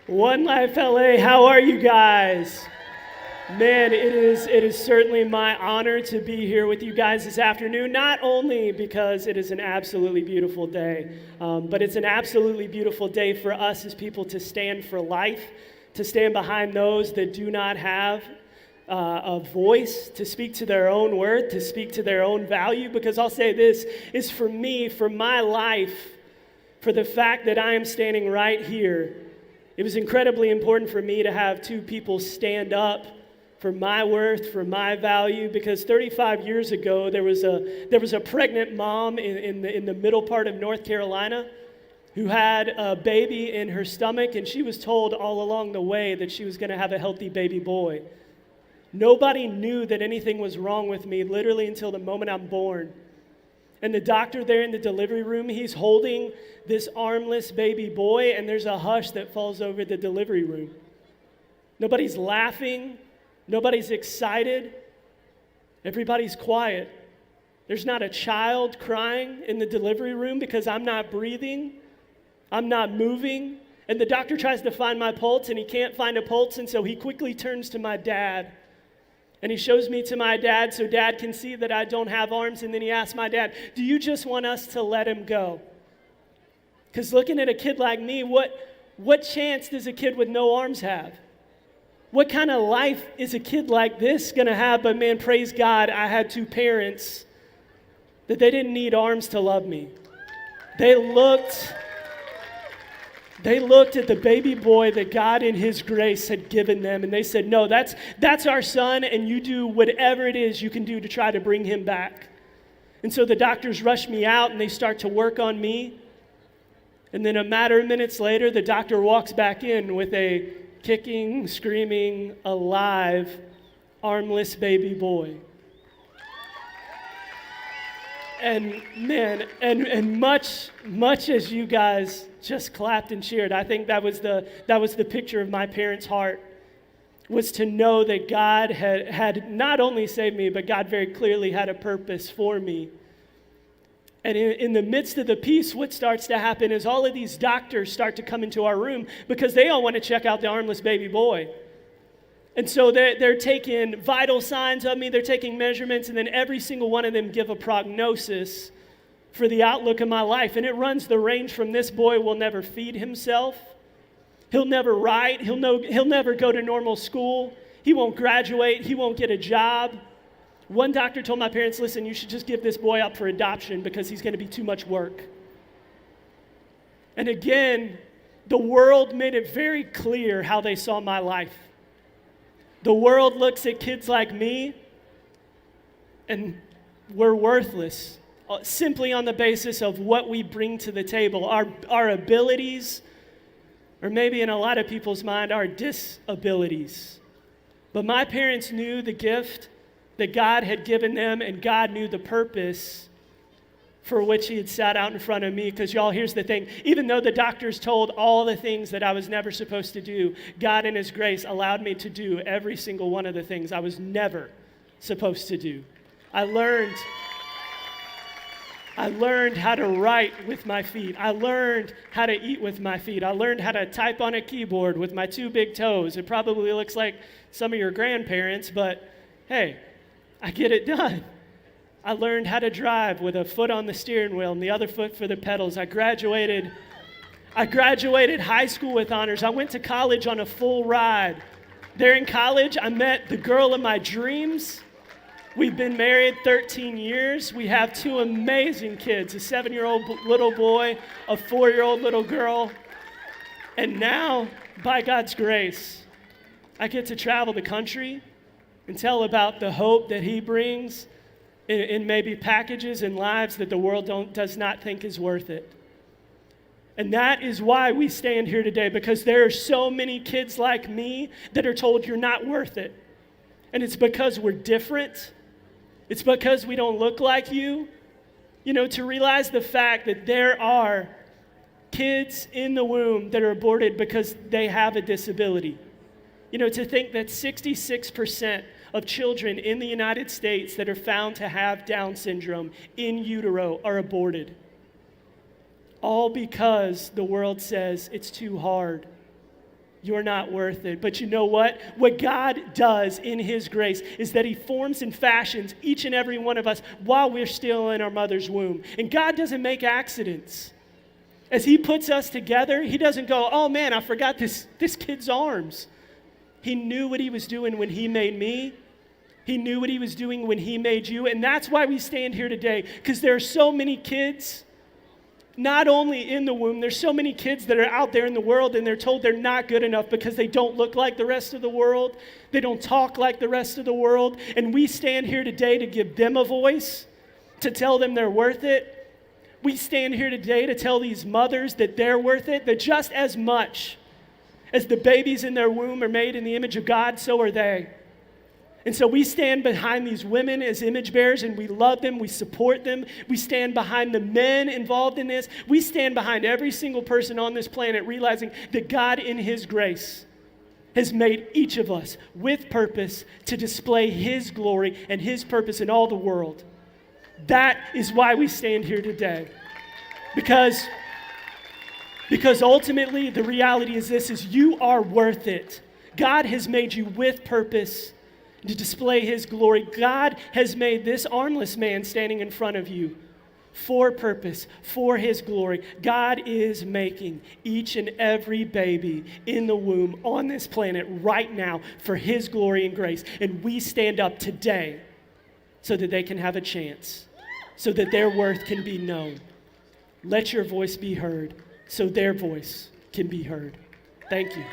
One Life LA, how are you guys? Man, it is certainly my honor to be here with you guys this afternoon, not only because it is an absolutely beautiful day, but it's an absolutely beautiful day for us as people to stand for life, to stand behind those that do not have a voice, to speak to their own worth, to speak to their own value, because I'll say this is for me, for my life, for the fact that I am standing right here. It was incredibly important for me to have two people stand up for my worth, for my value, because 35 years ago there was a pregnant mom in the middle part of North Carolina who had a baby in her stomach, and she was told all along the way that she was going to have a healthy baby boy. Nobody knew that anything was wrong with me literally until the moment I'm born. And the doctor there in the delivery room, he's holding this armless baby boy, and there's a hush that falls over the delivery room. Nobody's laughing. Nobody's excited. Everybody's quiet. There's not a child crying in the delivery room because I'm not breathing. I'm not moving. And the doctor tries to find my pulse, and he can't find a pulse, and so he quickly turns to my dad. And he shows me to my dad so dad can see that I don't have arms. And then he asks my dad, do you just want us to let him go? Because looking at a kid like me, what chance does a kid with no arms have? What kind of life is a kid like this going to have? But man, praise God, I had two parents that they didn't need arms to love me. They looked at the baby boy that God in his grace had given them, and they said, no, that's our son, and you do whatever it is you can do to try to bring him back. And so the doctors rush me out, and they start to work on me. And then a matter of minutes later, the doctor walks back in with a kicking, screaming, alive, armless baby boy. And man, and much as you guys just clapped and cheered, I think that was the picture of my parents' heart, was to know that God had not only saved me, but God very clearly had a purpose for me. And in the midst of the peace, what starts to happen is all of these doctors start to come into our room because they all want to check out the armless baby boy. And so they're taking vital signs of me, they're taking measurements, and then every single one of them give a prognosis for the outlook of my life. And it runs the range from this boy will never feed himself, he'll never write, he'll never go to normal school, he won't graduate, he won't get a job. One doctor told my parents, listen, you should just give this boy up for adoption because he's going to be too much work. And again, the world made it very clear how they saw my life. The world looks at kids like me, and we're worthless, simply on the basis of what we bring to the table, our abilities, or maybe in a lot of people's mind, our disabilities. But my parents knew the gift that God had given them, and God knew the purpose for which he had sat out in front of me. Because y'all, here's the thing. Even though the doctors told all the things that I was never supposed to do, God in his grace allowed me to do every single one of the things I was never supposed to do. I learned how to write with my feet. I learned how to eat with my feet. I learned how to type on a keyboard with my two big toes. It probably looks like some of your grandparents, but hey, I get it done. I learned how to drive with a foot on the steering wheel and the other foot for the pedals. I graduated high school with honors. I went to college on a full ride. There in college, I met the girl of my dreams. We've been married 13 years. We have two amazing kids, a 7-year-old little boy, a 4-year-old little girl. And now, by God's grace, I get to travel the country and tell about the hope that he brings in maybe packages and lives that the world does not think is worth it. And that is why we stand here today, because there are so many kids like me that are told you're not worth it. And it's because we're different. It's because we don't look like you. You know, to realize the fact that there are kids in the womb that are aborted because they have a disability. You know, to think that 66% of children in the United States that are found to have Down syndrome in utero are aborted. All because the world says it's too hard. You're not worth it. But you know what? What God does in his grace is that he forms and fashions each and every one of us while we're still in our mother's womb. And God doesn't make accidents. As he puts us together, he doesn't go, oh man, I forgot this kid's arms. He knew what he was doing when he made me. He knew what he was doing when he made you. And that's why we stand here today, because there are so many kids, not only in the womb, there's so many kids that are out there in the world and they're told they're not good enough because they don't look like the rest of the world. They don't talk like the rest of the world. And we stand here today to give them a voice, to tell them they're worth it. We stand here today to tell these mothers that they're worth it, that just as much as the babies in their womb are made in the image of God, so are they. And so we stand behind these women as image bearers, and we love them, we support them. We stand behind the men involved in this. We stand behind every single person on this planet, realizing that God in his grace has made each of us with purpose to display his glory and his purpose in all the world. That is why we stand here today. Because ultimately the reality is this, is you are worth it. God has made you with purpose to display his glory. God has made this armless man standing in front of you for purpose, for his glory. God is making each and every baby in the womb on this planet right now for his glory and grace. And we stand up today so that they can have a chance, so that their worth can be known. Let your voice be heard so their voice can be heard. Thank you.